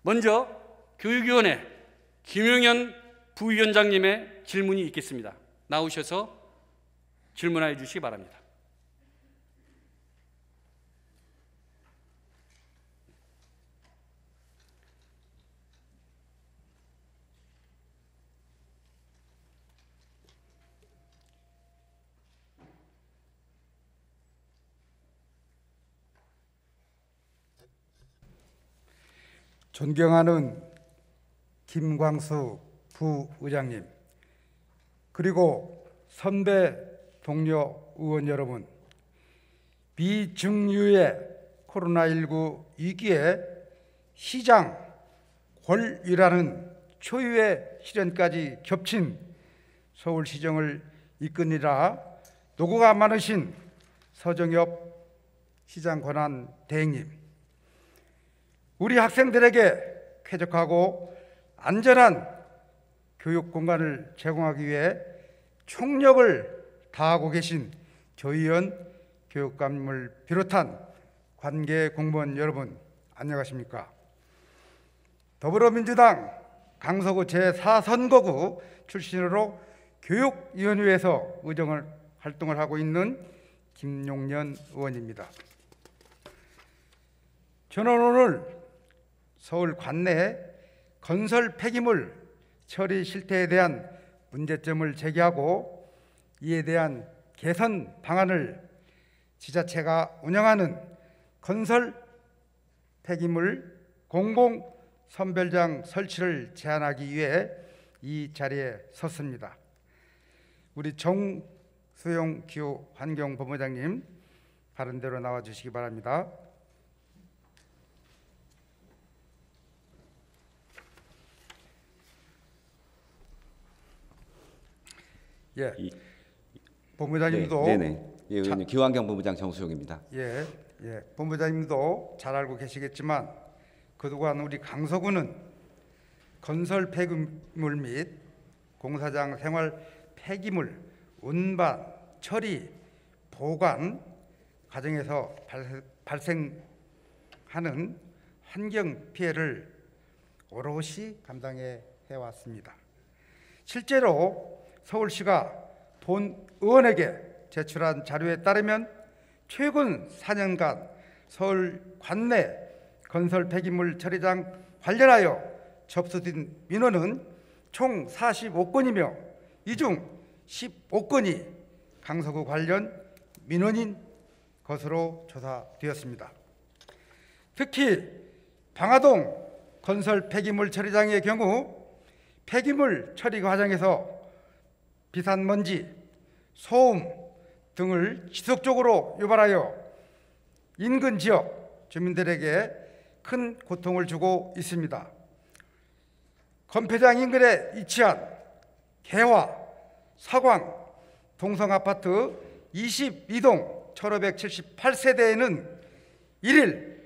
먼저 교육위원회 김용현 부위원장님의 질문이 있겠습니다. 나오셔서 질문해 주시기 바랍니다. 존경하는 김광수 부의장님, 그리고 선배 동료 의원 여러분, 비증유의 코로나19 위기에 시장 권위라는 초유의 시련까지 겹친 서울시정을 이끄니라 노고가 많으신 서정엽 시장 권한 대행님, 우리 학생들에게 쾌적하고 안전한 교육 공간을 제공하기 위해 총력을 다하고 계신 교위원, 교육감을 비롯한 관계 공무원 여러분, 안녕하십니까? 더불어민주당 강서구 제4선거구 출신으로 교육위원회에서 의정을 활동을 하고 있는 김용년 의원입니다. 저는 오늘 서울 관내 건설 폐기물 처리 실태에 대한 문제점을 제기하고 이에 대한 개선 방안을 지자체가 운영하는 건설 폐기물 공공 선별장 설치를 제안하기 위해 이 자리에 섰습니다. 우리 정수용 기후 환경본부장님 바른 대로 나와 주시기 바랍니다. 예, 본부장님도 네네. 예, 의원님 기후환경본부장 정수용입니다. 예, 본부장님도 잘 알고 계시겠지만 그동안 우리 강서구는 건설 폐기물 및 공사장 생활 폐기물 운반, 처리, 보관 과정에서 발생하는 환경 피해를 오롯이 감당해 왔습니다. 실제로 서울시가 본 의원에게 제출한 자료에 따르면 최근 4년간 서울 관내 건설 폐기물 처리장 관련하여 접수된 민원은 총 45건이며 이 중 15건이 강서구 관련 민원인 것으로 조사되었습니다. 특히 방화동 건설 폐기물 처리장의 경우 폐기물 처리 과정에서 비산먼지, 소음 등을 지속적으로 유발하여 인근 지역 주민들에게 큰 고통을 주고 있습니다. 건폐장 인근에 위치한 개화, 사광, 동성아파트 22동 1578세대에는 1일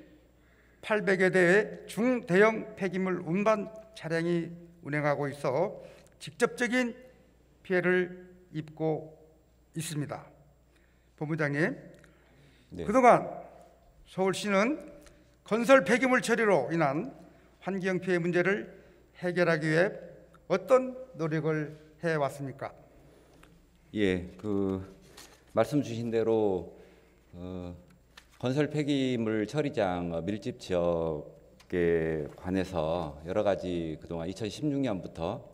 800여 대의 중대형 폐기물 운반 차량이 운행하고 있어 직접적인 피해를 입고 있습니다. 본부장님, 네. 그동안 서울시는 건설 폐기물 처리로 인한 환경 피해 문제를 해결하기 위해 어떤 노력을 해왔습니까? 예, 말씀 주신 대로 건설 폐기물 처리장 밀집 지역에 관해서 여러 가지 그동안 2016년부터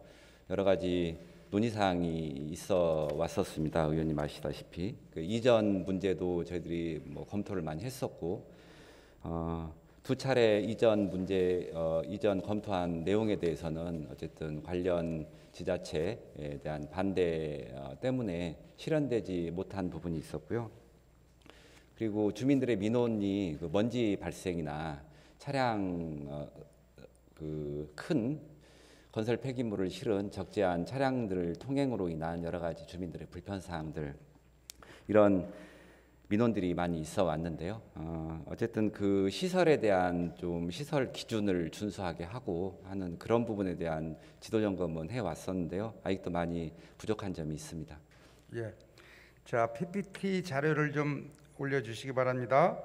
여러 가지 논의사항이 있어 왔었습니다. 의원님 아시다시피 이전 문제도 저희들이 검토를 많이 했었고 두 차례 이전 문제 이전 검토한 내용에 대해서는 어쨌든 관련 지자체에 대한 반대 때문에 실현되지 못한 부분이 있었고요. 그리고 주민들의 민원이 먼지 발생이나 차량 큰 건설 폐기물을 실은 적재한 차량들 통행으로 인한 여러 가지 주민들의 불편 사항들, 이런 민원들이 많이 있어 왔는데요. 어쨌든 그 시설에 대한 좀 시설 기준을 준수하게 하고 하는 그런 부분에 대한 지도 점검은 해 왔었는데요. 아직도 많이 부족한 점이 있습니다. 예, 자 PPT 자료를 좀 올려주시기 바랍니다.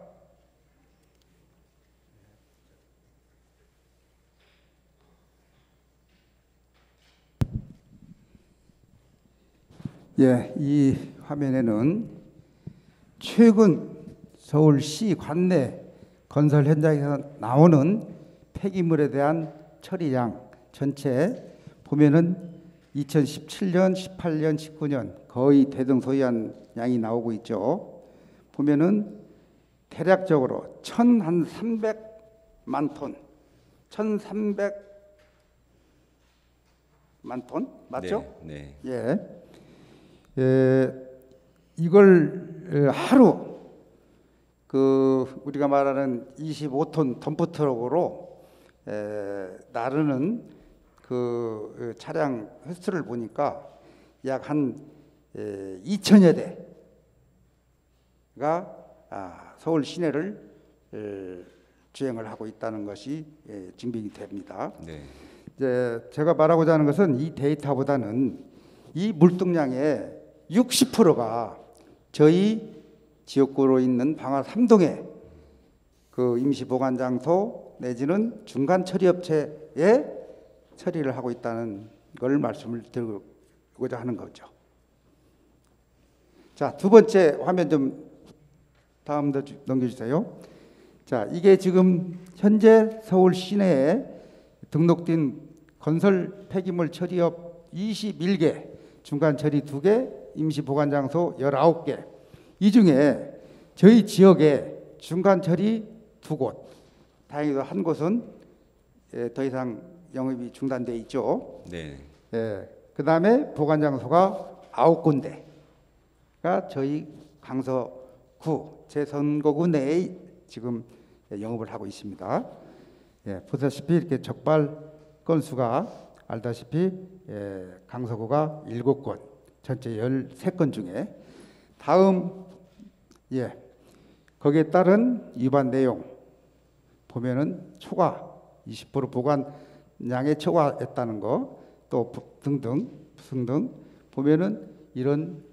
예, 이 화면에는 최근 서울시 관내 건설 현장에서 나오는 폐기물에 대한 처리량 전체 보면은 2017년, 18년, 19년 거의 대등소이한 양이 나오고 있죠. 보면은 대략적으로 1,300만 톤, 1,300만 톤 맞죠? 네. 예. 이걸 하루 그 우리가 말하는 25톤 덤프트럭으로 나르는 그 차량 횟수를 보니까 약 한 2천여 대가 서울 시내를 주행을 하고 있다는 것이 증빙이 됩니다. 네. 이제 제가 말하고자 하는 것은 이 데이터보다는 이 물동량의 60%가 저희 지역구로 있는 방화 3동에 그 임시 보관 장소 내지는 중간 처리 업체에 처리를 하고 있다는 걸 말씀을 드리고자 하는 거죠. 자, 두 번째 화면 좀 다음 더 넘겨주세요. 자, 이게 지금 현재 서울 시내에 등록된 건설 폐기물 처리업 21개, 중간 처리 2개, 임시 보관 장소 19개. 이 중에 저희 지역에 중간 처리 2곳, 다행히도 한 곳은 더 이상 영업이 중단돼 있죠. 네. 그 다음에 보관 장소가 9군데가 저희 강서구 제 선거구 내에 지금 영업을 하고 있습니다. 보다시피 이렇게 적발 건수가 알다시피 강서구가 7건, 전체 13건 중에 다음 거기에 따른 위반 내용 보면은 초과 20% 보관량에 초과했다는 거 또 등등 보면은 이런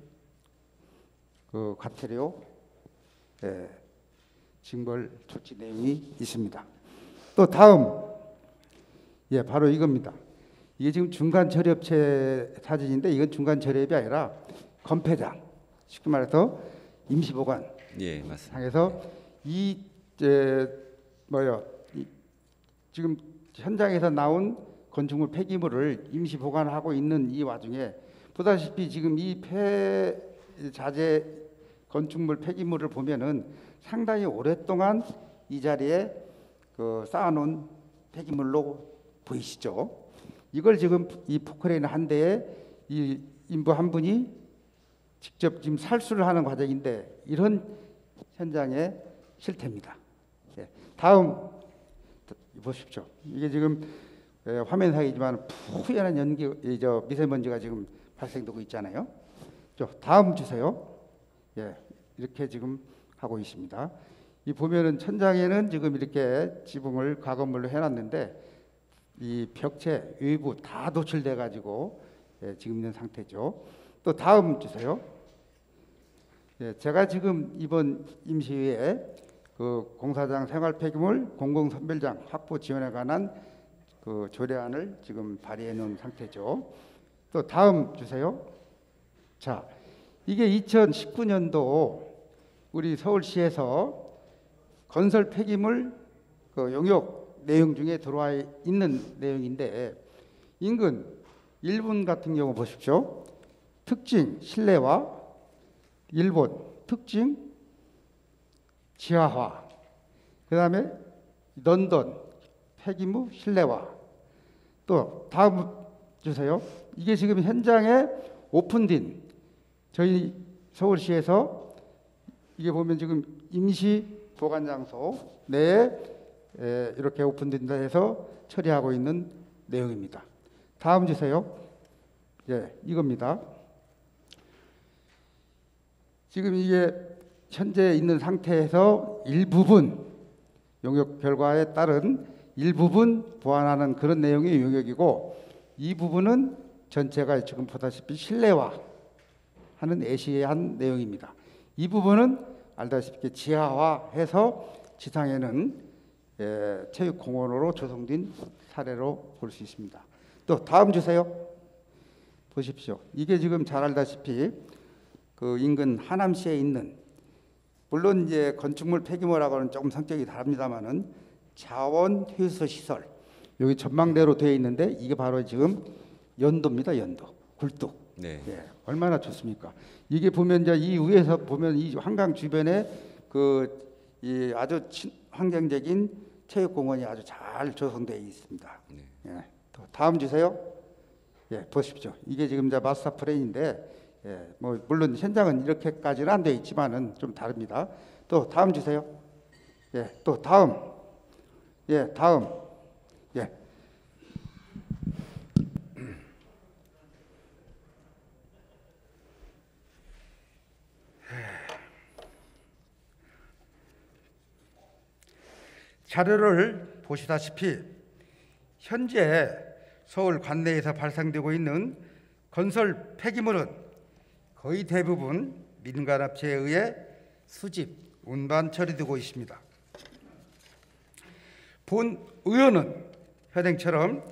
그 과태료 징벌 조치 내용이 있습니다. 또 다음 바로 이겁니다. 이게 지금 중간 처리업체 사진인데 이건 중간 처리업이 아니라 건폐장, 쉽게 말해서 임시 보관 예, 맞습니다. 상에서 지금 현장에서 나온 건축물 폐기물을 임시 보관하고 있는 이 와중에 보다시피 지금 이 폐자재 건축물 폐기물을 보면은 상당히 오랫동안 이 자리에 그 쌓아놓은 폐기물로 보이시죠? 이걸 지금 이 포크레인 한 대에 이 인부 한 분이 직접 지금 살수를 하는 과정인데 이런 현장의 실태입니다. 다음 보십시오. 이게 지금 화면상이지만 푸연한 미세먼지가 지금 발생되고 있잖아요. 다음 주세요. 이렇게 지금 하고 있습니다. 이 보면은 천장에는 지금 이렇게 지붕을 가건물로 해놨는데 이 벽체 외부 다 노출돼 가지고 지금 있는 상태죠. 또 다음 주세요. 제가 지금 이번 임시회에 그 공사장 생활 폐기물 공공선별장 확보 지원에 관한 그 조례안을 지금 발의해 놓은 상태죠. 또 다음 주세요. 자, 이게 2019년도 우리 서울시에서 건설 폐기물 그 용역 내용 중에 들어와 있는 내용인데 인근 1번 같은 경우 보십시오. 특징 실내화, 일본 특징 지하화, 그 다음에 런던 폐기물 실내화. 또 다음 주세요. 이게 지금 현장에 오픈된 저희 서울시에서 이게 보면 지금 임시 보관 장소 내에 이렇게 오픈된다 해서 처리하고 있는 내용입니다. 다음 주세요. 이겁니다. 지금 이게 현재 있는 상태에서 일부분 용역 결과에 따른 일부분 보완하는 그런 내용의 용역이고 이 부분은 전체가 지금 보다시피 실내화 하는 애시한 내용입니다. 이 부분은 알다시피 지하화해서 지상에는 체육공원으로 조성된 사례로 볼 수 있습니다. 또 다음 주세요. 보십시오. 이게 지금 잘 알다시피 그 인근 하남시에 있는, 물론 이제 건축물 폐기물하고는 조금 성격이 다릅니다만은 자원 회수 시설, 여기 전망대로 되어 있는데 이게 바로 지금 연도입니다. 연도 굴뚝. 네. 예, 얼마나 좋습니까? 이게 보면 이제 이 위에서 보면 이 한강 주변에 이 아주 환경적인 체육공원이 아주 잘 조성되어 있습니다. 네. 예, 또 다음 주세요. 예, 보십시오. 이게 지금 이제 마스터 플랜인데, 예, 뭐 물론 현장은 이렇게까지는 안 되어 있지만은 좀 다릅니다. 또 다음 주세요. 예, 또 다음. 예, 다음. 예. 자료를 보시다시피 현재 서울 관내에서 발생되고 있는 건설 폐기물은 거의 대부분 민간업체에 의해 수집, 운반 처리되고 있습니다. 본 의원은 현행처럼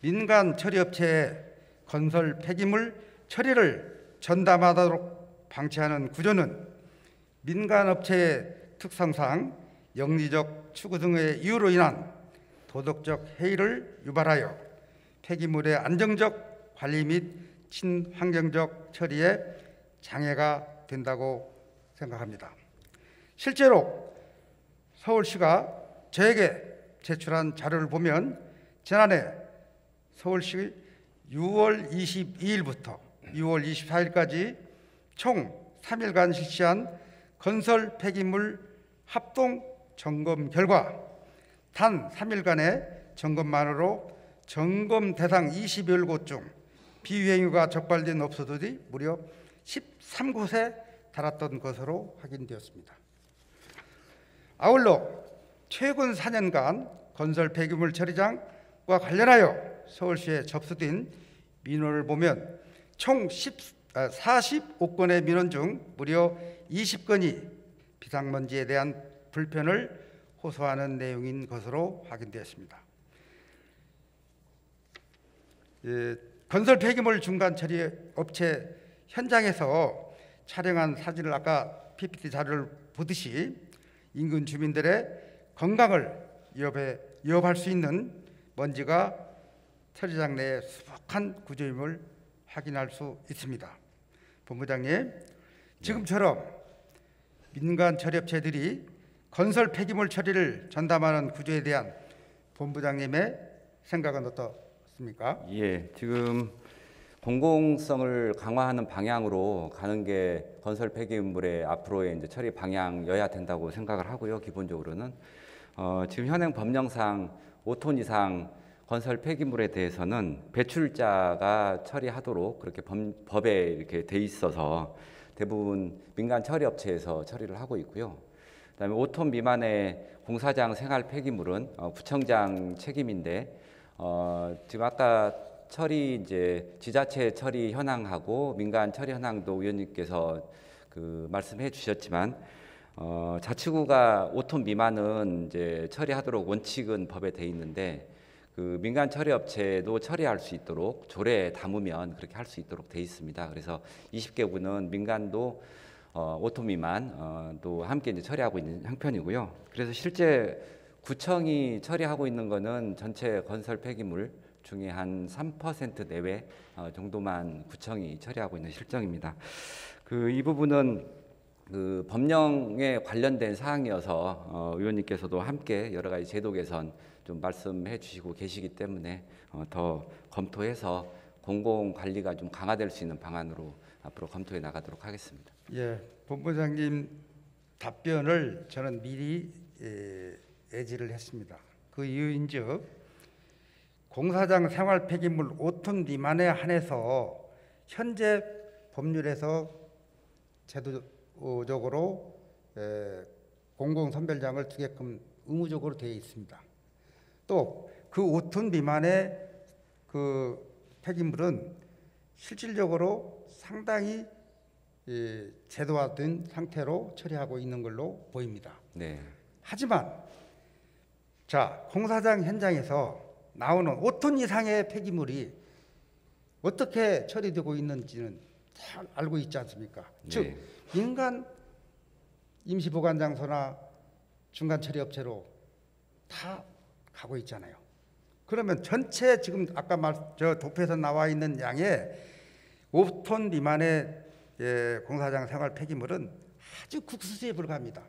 민간 처리업체에 건설 폐기물 처리를 전담하도록 방치하는 구조는 민간업체의 특성상 영리적 추구 등의 이유로 인한 도덕적 해이를 유발하여 폐기물의 안정적 관리 및 친환경적 처리에 장애가 된다고 생각합니다. 실제로 서울시가 저에게 제출한 자료를 보면 지난해 서울시 6월 22일부터 6월 24일까지 총 3일간 실시한 건설 폐기물 합동 점검 결과 단 3일간의 점검만으로 점검 대상 20여 곳 중 비위행위가 적발된 업소들이 무려 13곳에 달았던 것으로 확인되었습니다. 아울러 최근 4년간 건설 폐기물 처리장과 관련하여 서울시에 접수된 민원을 보면 총 45건의 민원 중 무려 20건이 비상먼지에 대한 불편을 호소하는 내용인 것으로 확인되었습니다. 건설 폐기물 중간 처리 업체 현장에서 촬영한 사진을 아까 PPT 자료를 보듯이 인근 주민들의 건강을 위협할 수 있는 먼지가 처리장 내에 수북한 구조임을 확인할 수 있습니다. 본부장님, 지금처럼 민간 처리업체들이 건설 폐기물 처리를 전담하는 구조에 대한 본부장님의 생각은 어떻습니까? 예, 지금 공공성을 강화하는 방향으로 가는 게 건설 폐기물의 앞으로의 이제 처리 방향이어야 된다고 생각을 하고요. 기본적으로는 지금 현행 법령상 5톤 이상 건설 폐기물에 대해서는 배출자가 처리하도록 그렇게 법에 이렇게 돼 있어서 대부분 민간 처리업체에서 처리를 하고 있고요. 그다음에 5톤 미만의 공사장 생활 폐기물은 구청장 책임인데 지금 아까 처리 이제 지자체 처리 현황하고 민간 처리 현황도 의원님께서 말씀해 주셨지만 자치구가 5톤 미만은 이제 처리하도록 원칙은 법에 돼 있는데 민간 처리 업체도 처리할 수 있도록 조례에 담으면 그렇게 할 수 있도록 돼 있습니다. 그래서 20개구는 민간도 5톤 미만도 함께 이제 처리하고 있는 형편이고요. 그래서 실제 구청이 처리하고 있는 거는 전체 건설 폐기물 중에 한 3% 내외 정도만 구청이 처리하고 있는 실정입니다. 이 부분은 법령에 관련된 사항이어서 의원님께서도 함께 여러 가지 제도 개선 좀 말씀해 주시고 계시기 때문에 더 검토해서 공공 관리가 좀 강화될 수 있는 방안으로 앞으로 검토해 나가도록 하겠습니다. 예, 본부장님 답변을 저는 미리 예지를 했습니다. 그 이유인즉 공사장 생활 폐기물 5톤 미만에 한해서 현재 법률에서 제도적으로 공공 선별장을 두게끔 의무적으로 되어 있습니다. 또 그 5톤 미만의 폐기물은 실질적으로 상당히 제도화된 상태로 처리하고 있는 걸로 보입니다. 네. 하지만 공사장 현장에서 나오는 5톤 이상의 폐기물이 어떻게 처리되고 있는지는 잘 알고 있지 않습니까? 네. 즉 민간 임시보관장소나 중간처리업체로 다 가고 있잖아요. 그러면 전체 지금 아까 저 도표에서 나와 있는 양의 5톤 미만의 공사장 생활 폐기물은 아주 국수수에 불과합니다.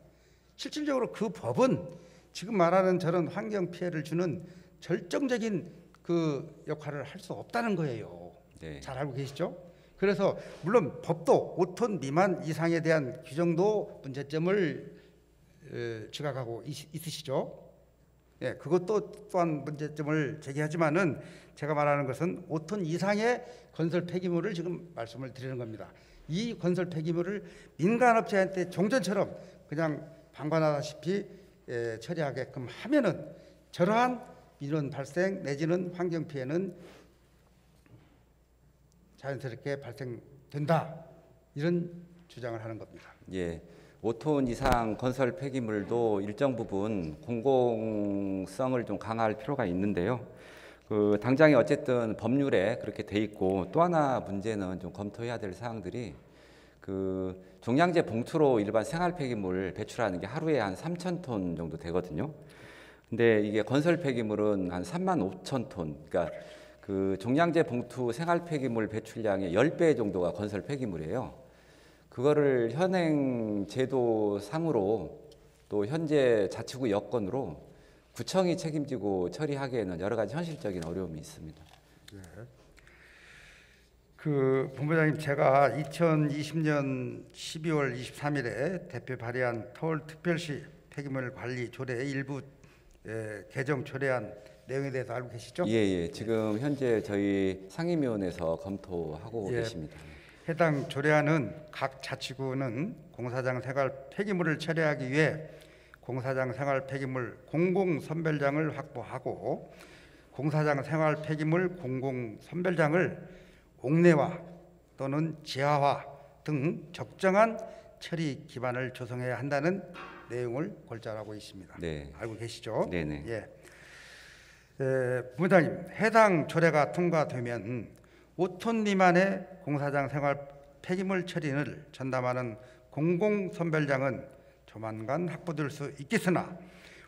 실질적으로 그 법은 지금 말하는 저런 환경 피해를 주는 절정적인 그 역할을 할 수 없다는 거예요. 네. 잘 알고 계시죠? 그래서 물론 법도 5톤 미만 이상에 대한 규정도 문제점을 지각하고 있으시죠? 예, 그것도 또한 문제점을 제기하지만은 제가 말하는 것은 5톤 이상의 건설 폐기물을 지금 말씀을 드리는 겁니다. 이 건설 폐기물을 민간업체한테 종전처럼 그냥 방관하다시피 처리하게끔 하면은 저러한 민원 발생 내지는 환경 피해는 자연스럽게 발생된다, 이런 주장을 하는 겁니다. 예, 5톤 이상 건설 폐기물도 일정 부분 공공성을 좀 강화할 필요가 있는데요. 그 당장에 어쨌든 법률에 그렇게 돼 있고, 또 하나 문제는 좀 검토해야 될 사항들이 그 종량제 봉투로 일반 생활 폐기물 배출하는 게 하루에 한 3,000톤 정도 되거든요. 근데 이게 건설 폐기물은 한 35,000톤, 그러니까 그 종량제 봉투 생활 폐기물 배출량의 10배 정도가 건설 폐기물이에요. 그거를 현행 제도 상으로 또 현재 자치구 여건으로 구청이 책임지고 처리하기에는 여러 가지 현실적인 어려움이 있습니다. 네. 그 본부장님, 제가 2020년 12월 23일에 대표 발의한 서울특별시 폐기물 관리 조례 일부 개정 조례안 내용에 대해서 알고 계시죠? 예. 지금 현재 저희 상임위원회에서 검토하고 계십니다. 해당 조례안은 각 자치구는 공사장 생활 폐기물을 처리하기 위해 공사장 생활 폐기물 공공선별장을 확보하고 공사장 생활 폐기물 공공선별장을 옥내화 또는 지하화 등 적정한 처리 기반을 조성해야 한다는 내용을 골자하고 있습니다. 네. 알고 계시죠? 네네. 예. 부장님, 해당 조례가 통과되면 5톤 미만의 공사장 생활 폐기물 처리를 전담하는 공공선별장은 조만간 확보될 수 있겠으나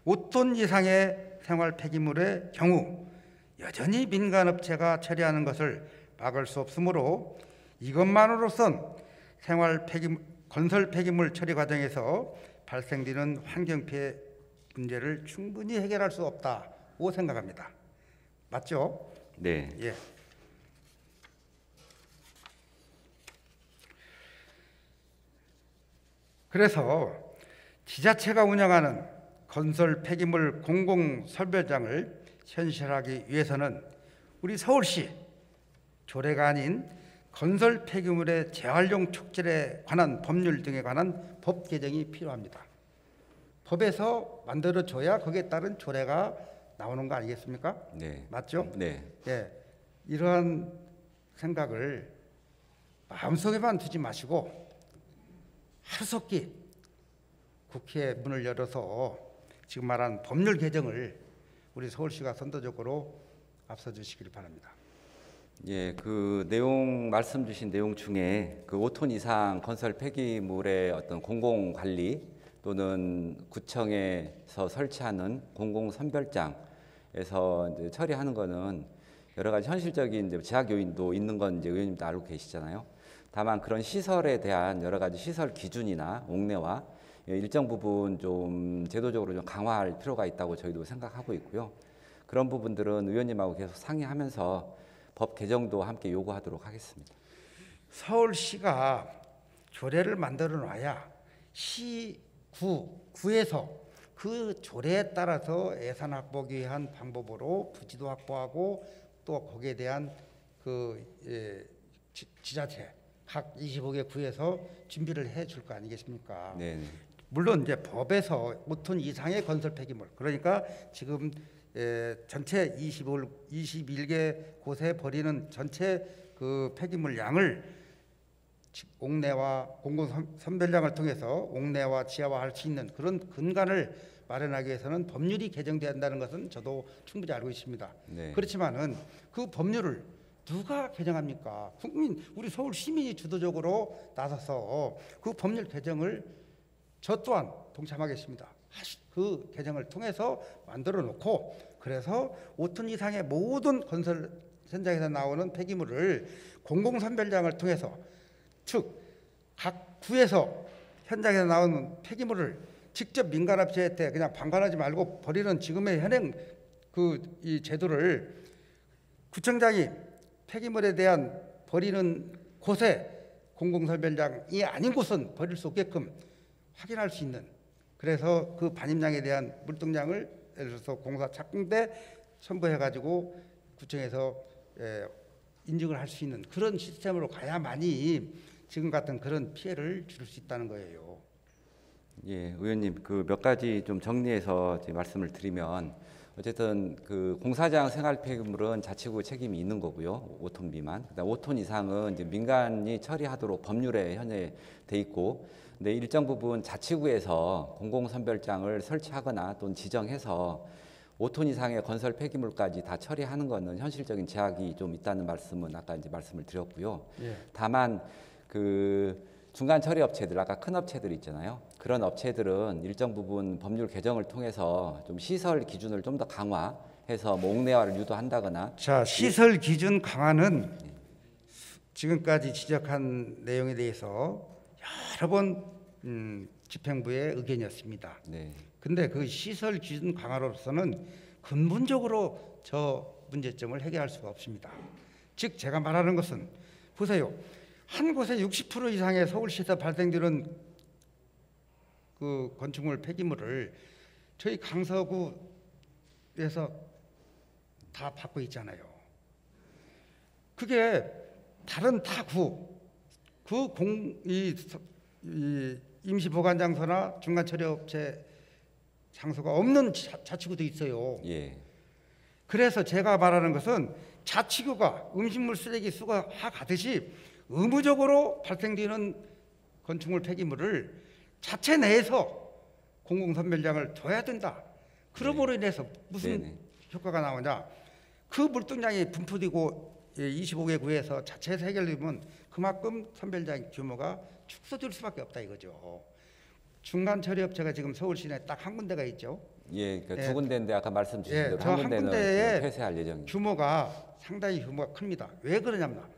5톤 이상의 생활 폐기물의 경우 여전히 민간업체가 처리하는 것을 막을 수 없으므로 이것만으로선 건설 폐기물 처리 과정에서 발생되는 환경 피해 문제를 충분히 해결할 수 없다고 생각합니다. 맞죠? 네. 예. 그래서 지자체가 운영하는 건설 폐기물 공공선별장을 현실하기 위해서는 우리 서울시 조례가 아닌 건설 폐기물의 재활용 촉진에 관한 법률 등에 관한 법 개정이 필요합니다. 법에서 만들어줘야 거기에 따른 조례가 나오는 거 아니겠습니까? 네. 맞죠? 네. 예, 이러한 생각을 마음속에만 두지 마시고 하루속히 국회 문을 열어서 지금 말한 법률 개정을 우리 서울시가 선도적으로 앞서 주시길 바랍니다. 예, 그 내용 말씀 주신 내용 중에 그 5톤 이상 건설 폐기물의 어떤 공공 관리 또는 구청에서 설치하는 공공 선별장에서 이제 처리하는 거는 여러 가지 현실적인 이제 제약 요인도 있는 건 이제 의원님도 알고 계시잖아요. 다만 그런 시설에 대한 여러 가지 시설 기준이나 옥내와 일정 부분 좀 제도적으로 좀 강화할 필요가 있다고 저희도 생각하고 있고요. 그런 부분들은 의원님하고 계속 상의하면서 법 개정도 함께 요구하도록 하겠습니다. 서울시가 조례를 만들어 놔야 구에서 그 조례에 따라서 예산 확보하기 위한 방법으로 부지도 확보하고 또 거기에 대한 그 지자체 각 25개 구에서 준비를 해줄 거 아니겠습니까? 네. 물론 이제 법에서 5톤 이상의 건설 폐기물, 그러니까 지금 전체 21개 곳에 버리는 전체 그 폐기물 양을 옥내와 공공 선별장을 통해서 옥내와 지하화할 수 있는 그런 근간을 마련하기 위해서는 법률이 개정돼야 한다는 것은 저도 충분히 알고 있습니다. 네. 그렇지만은 그 법률을 누가 개정합니까? 국민, 우리 서울 시민이 주도적으로 나서서 그 법률 개정을 저 또한 동참하겠습니다. 그 개정을 통해서 만들어 놓고, 그래서 5톤 이상의 모든 건설 현장에서 나오는 폐기물을 공공선별장을 통해서, 즉 각 구에서 현장에서 나오는 폐기물을 직접 민간업체한테 그냥 방관하지 말고 버리는 지금의 현행 이 제도를 구청장이 폐기물에 대한 버리는 곳에 공공선별장이 아닌 곳은 버릴 수 없게끔 확인할 수 있는, 그래서 그 반입량에 대한 물동량을 예를 들어서 공사 착공 때 첨부해가지고 구청에서 인증을 할 수 있는 그런 시스템으로 가야만이 지금 같은 그런 피해를 줄일 수 있다는 거예요. 예, 의원님 그 몇 가지 좀 정리해서 말씀을 드리면, 어쨌든 그 공사장 생활 폐기물은 자치구 책임이 있는 거고요. 5톤 미만. 그다음 5톤 이상은 이제 민간이 처리하도록 법률에 현재 돼 있고, 근데 일정 부분 자치구에서 공공선별장을 설치하거나 또는 지정해서 5톤 이상의 건설 폐기물까지 다 처리하는 것은 현실적인 제약이 좀 있다는 말씀은 아까 이제 말씀을 드렸고요. 예. 다만 그 중간 처리 업체들, 아까 큰 업체들 있잖아요. 그런 업체들은 일정 부분 법률 개정을 통해서 좀 시설 기준을 좀 더 강화해서 뭐 옥내화를 유도한다거나. 자, 시설 기준 강화는 지금까지 지적한 내용에 대해서 여러 번 집행부의 의견이었습니다. 네. 근데 그 시설 기준 강화로서는 근본적으로 저 문제점을 해결할 수가 없습니다. 즉 제가 말하는 것은, 보세요. 한 곳에 60% 이상의 서울시에서 발생되는 그 건축물 폐기물을 저희 강서구에서 다 받고 있잖아요. 그게 다른 타구 이 임시보관장소나 중간처리업체 장소가 없는 자치구도 있어요. 예. 그래서 제가 말하는 것은 자치구가 음식물 쓰레기 수거하듯이 의무적으로 발생되는 건축물 폐기물을 자체 내에서 공공선별장을 둬야 된다. 그러므로 인해서 무슨 네네. 효과가 나오냐? 그 물동량이 분포되고 25개 구에서 자체에서 해결되면 그만큼 선별장 규모가 축소될 수밖에 없다 이거죠. 중간 처리업체가 지금 서울 시내에 딱 한 군데가 있죠. 예, 그러니까 예. 두 군데인데 아까 말씀 주신 대로 저 한 한 군데는 군데에 지금 폐쇄할 예정입니다. 규모가 상당히 규모가 큽니다. 왜 그러냐면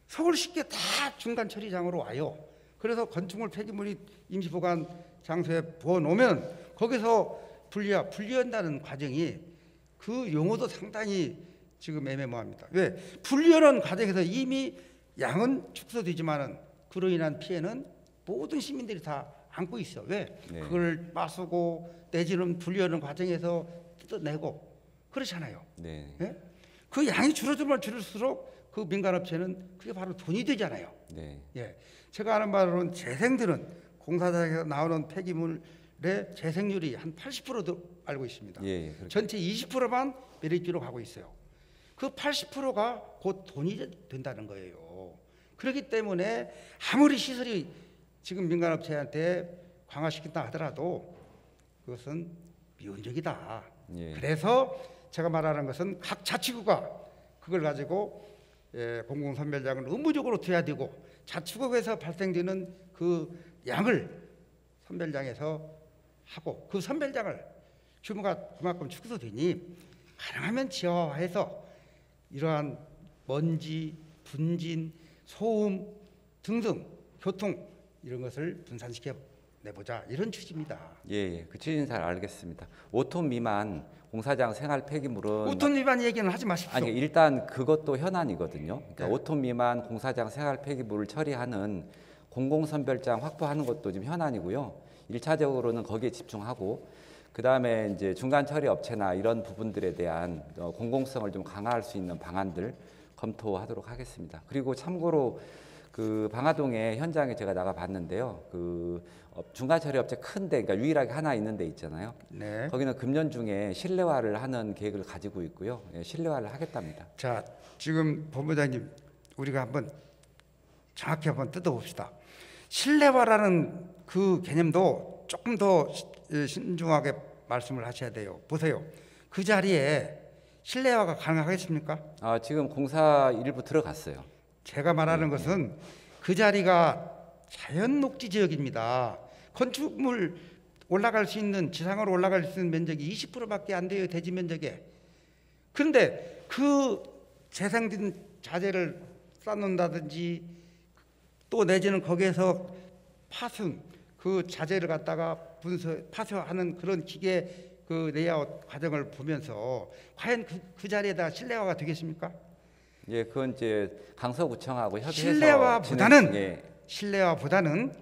서울시께 다 중간 처리장으로 와요. 그래서 건축물 폐기물이 임시보관 장소에 부어놓으면 거기서 분리한다는 과정이, 그 용어도 상당히 지금 애매모호합니다. 왜? 분리하는 과정에서 이미 양은 축소되지만은 그로 인한 피해는 모든 시민들이 다 안고 있어. 왜? 네. 그걸 마수고 내지는 분리하는 과정에서 뜯어내고 그렇잖아요. 네. 예? 그 양이 줄어들면 줄일수록 그 민간업체는 그게 바로 돈이 되잖아요. 네. 예, 제가 아는 바로는 재생들은 공사장에서 나오는 폐기물의 재생률이 한 80%도 알고 있습니다. 예, 전체 20%만 매립지로 가고 있어요. 그 80%가 곧 돈이 된다는 거예요. 그렇기 때문에 아무리 시설이 지금 민간업체한테 강화시킨다 하더라도 그것은 미온적이다. 예. 그래서 제가 말하는 것은 각 자치구가 그걸 가지고 공공선별장을 의무적으로 둬야 되고, 자치구에서 발생되는 그 양을 선별장에서 하고, 그 선별장을 규모가 그만큼 축소되니 가능하면 지하화해서 이러한 먼지, 분진, 소음 등등 교통 이런 것을 분산시켜 내보자, 이런 취지입니다. 예, 그 취지는 잘 알겠습니다. 5톤 미만 공사장 생활 폐기물은 5톤 위반 얘기는 하지 마십시오. 아니 일단 그것도 현안이거든요. 그러니까 네. 5톤 미만 공사장 생활 폐기물을 처리하는 공공선별장 확보하는 것도 지금 현안이고요. 1차적으로는 거기에 집중하고, 그다음에 이제 중간 처리 업체나 이런 부분들에 대한 공공성을 좀 강화할 수 있는 방안들 검토하도록 하겠습니다. 그리고 참고로 그 방화동의 현장에 제가 나가 봤는데요. 그 중간 처리 업체 큰데, 그러니까 유일하게 하나 있는 데 있잖아요. 네. 거기는 금년 중에 실내화를 하는 계획을 가지고 있고요. 예, 실내화를 하겠답니다. 자, 지금 본부장님, 우리가 한번 정확히 한번 뜯어봅시다. 실내화라는 그 개념도 조금 더 신중하게 말씀을 하셔야 돼요. 보세요. 그 자리에 실내화가 가능하겠습니까? 지금 공사 일부 들어갔어요. 제가 말하는 것은 그 자리가 자연 녹지 지역입니다. 건축물 올라갈 수 있는, 지상으로 올라갈 수 있는 면적이 20%밖에 안 돼요, 대지 면적에. 그런데 그 재생된 자재를 쌓는다든지 또 내지는 거기에서 파손, 그 자재를 갖다가 파쇄하는 그런 기계 그 레이아웃 과정을 보면서 과연 그 자리에다 실내화가 되겠습니까? 예, 그건 이제 강서구청하고 협의해서 실내화보다는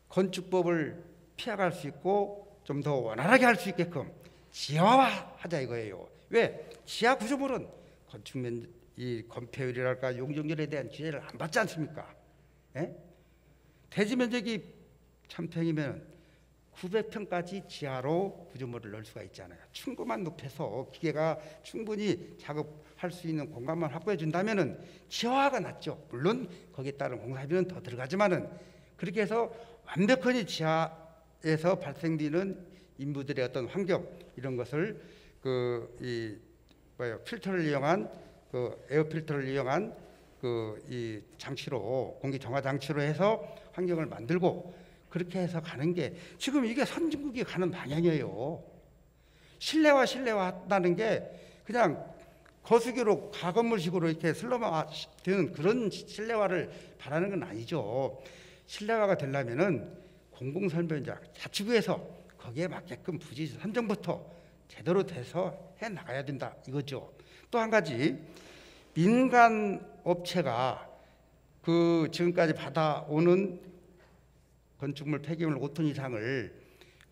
건축법을 피해갈 수 있고 좀 더 원활하게 할 수 있게끔 지하화하자 이거예요. 왜? 지하 구조물은 건축면 이 건폐율이랄까 용적률에 대한 규제를 안 받지 않습니까? 예? 대지 면적이 1000평이면 900평까지 지하로 구조물을 넣을 수가 있잖아요. 충분한 높여서 기계가 충분히 작업할 수 있는 공간만 확보해 준다면은 지하화가 낫죠. 물론 거기에 따른 공사비는 더 들어가지만은 그렇게 해서 완벽하게 지하에서 발생되는 인부들의 어떤 환경 이런 것을 필터를 이용한 에어 필터를 이용한 이 장치로 공기 정화 장치로 해서 환경을 만들고 그렇게 해서 가는 게 지금 이게 선진국이 가는 방향이에요. 실내화 한다는 게 그냥 거수기로 가건물식으로 이렇게 슬럼화되는 그런 실내화를 바라는 건 아니죠. 실내화가 되려면은 공공설명자 자치구에서 거기에 맞게끔 부지 선정부터 제대로 돼서 해 나가야 된다 이거죠. 또 한 가지 민간 업체가 지금까지 받아오는 건축물 폐기물 5톤 이상을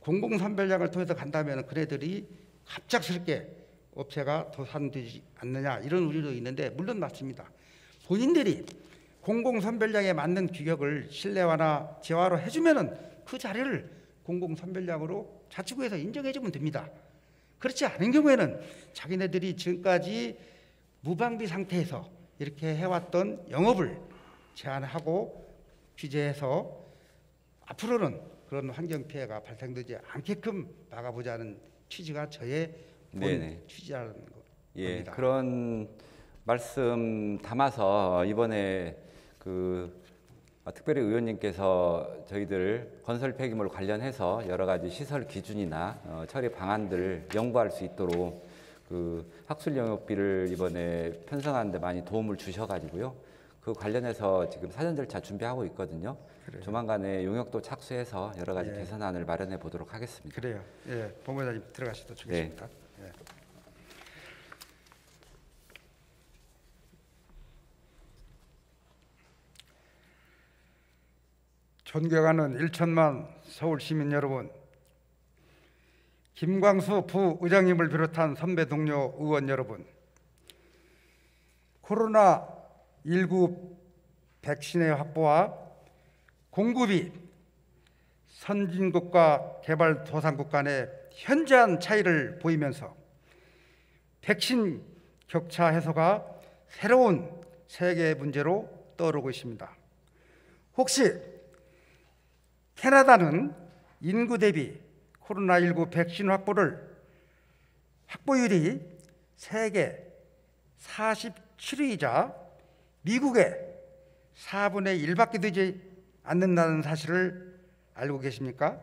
공공선별장을 통해서 간다면 그네들이 갑작스럽게 업체가 도산되지 않느냐 이런 우려도 있는데 물론 맞습니다. 본인들이 공공선별장에 맞는 규격을 실내화나 지하화로 해주면은 그 자리를 공공선별장으로 자치구에서 인정해주면 됩니다. 그렇지 않은 경우에는 자기네들이 지금까지 무방비 상태에서 이렇게 해왔던 영업을 제한하고 규제해서 앞으로는 그런 환경 피해가 발생되지 않게끔 막아보자는 취지가 저의 본 취지라는 겁니다. 예, 그런 말씀 담아서 이번에 특별히 의원님께서 저희들 건설 폐기물 관련해서 여러 가지 시설 기준이나 처리 방안들 연구할 수 있도록 학술 영역비를 이번에 편성하는 데 많이 도움을 주셔가지고요. 그 관련해서 지금 사전 절차 준비하고 있거든요. 그래요. 조만간에 용역도 착수해서 여러 가지 개선안을 마련해 보도록 하겠습니다. 그래요. 예, 본부장님 들어가셔도 좋겠습니다. 예. 존경하는 1천만 서울 시민 여러분, 김광수 부의장님을 비롯한 선배 동료 의원 여러분, 코로나19 백신의 확보와 공급이 선진국과 개발도상국 간의 현저한 차이를 보이면서 백신 격차 해소가 새로운 세계 문제로 떠오르고 있습니다. 혹시 캐나다는 인구 대비 코로나19 백신 확보율이 세계 47위이자 미국의 4분의 1밖에 되지 않는다는 사실을 알고 계십니까?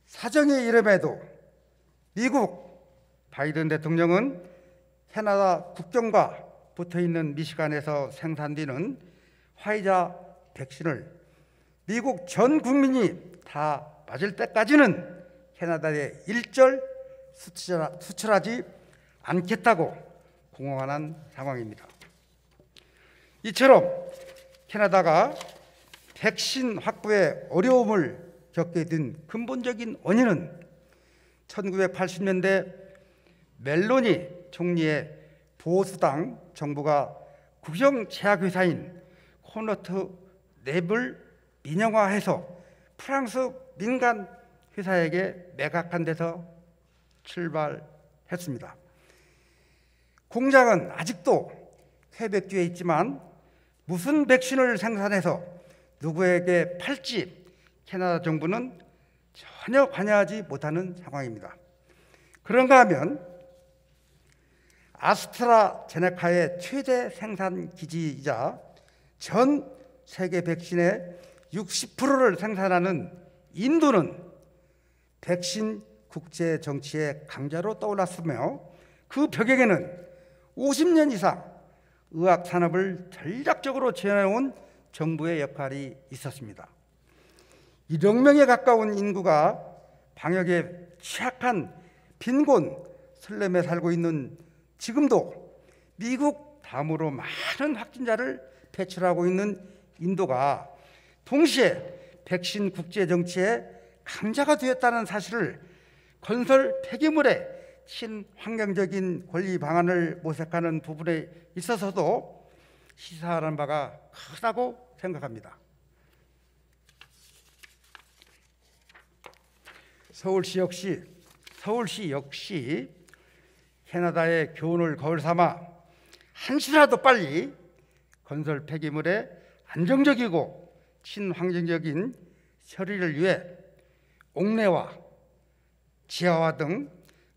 사정의 이름에도 미국 바이든 대통령은 캐나다 국경과 붙어있는 미시간에서 생산되는 화이자 백신을 미국 전 국민이 다 맞을 때까지는 캐나다에 일절 수출하지 않겠다고 공언한 상황입니다. 이처럼 캐나다가 백신 확보에 어려움을 겪게 된 근본적인 원인은 1980년대 멜로니 총리의 보수당 정부가 국영 제약회사인 코너트 랩을 민영화해서 프랑스 민간 회사에게 매각한 데서 출발했습니다. 공장은 아직도 퀘벡주에 있지만 무슨 백신을 생산해서 누구에게 팔지 캐나다 정부는 전혀 관여하지 못하는 상황입니다. 그런가 하면 아스트라제네카의 최대 생산 기지이자 전 세계 백신의 60%를 생산하는 인도는 백신 국제 정치의 강자로 떠올랐으며 그 벽에는 50년 이상 의학 산업을 전략적으로 지원해온 정부의 역할이 있었습니다. 1억 명에 가까운 인구가 방역에 취약한 빈곤 슬럼에 살고 있는 지금도 미국 다음으로 많은 확진자를 배출하고 있는 인도가 동시에 백신 국제 정치의 강자가 되었다는 사실을 건설 폐기물의 친환경적인 권리 방안을 모색하는 부분에 있어서도 시사하는 바가 크다고 생각합니다. 서울시 역시 캐나다의 교훈을 거울 삼아 한시라도 빨리 건설 폐기물의 안정적이고 친환경적인 처리를 위해 옥내와 지하화 등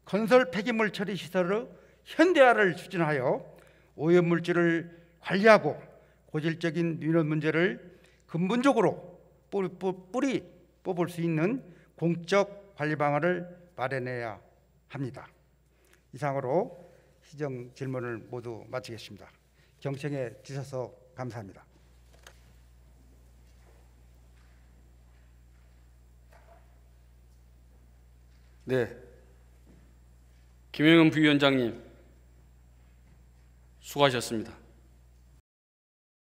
건설 폐기물 처리 시설의 현대화를 추진하여 오염물질을 관리하고 고질적인 민원 문제를 근본적으로 뿌리 뽑을 수 있는 공적 관리 방안을 마련해야 합니다. 이상으로 시정 질문을 모두 마치겠습니다. 경청해 주셔서 감사합니다. 네, 김영현 부위원장님 수고하셨습니다.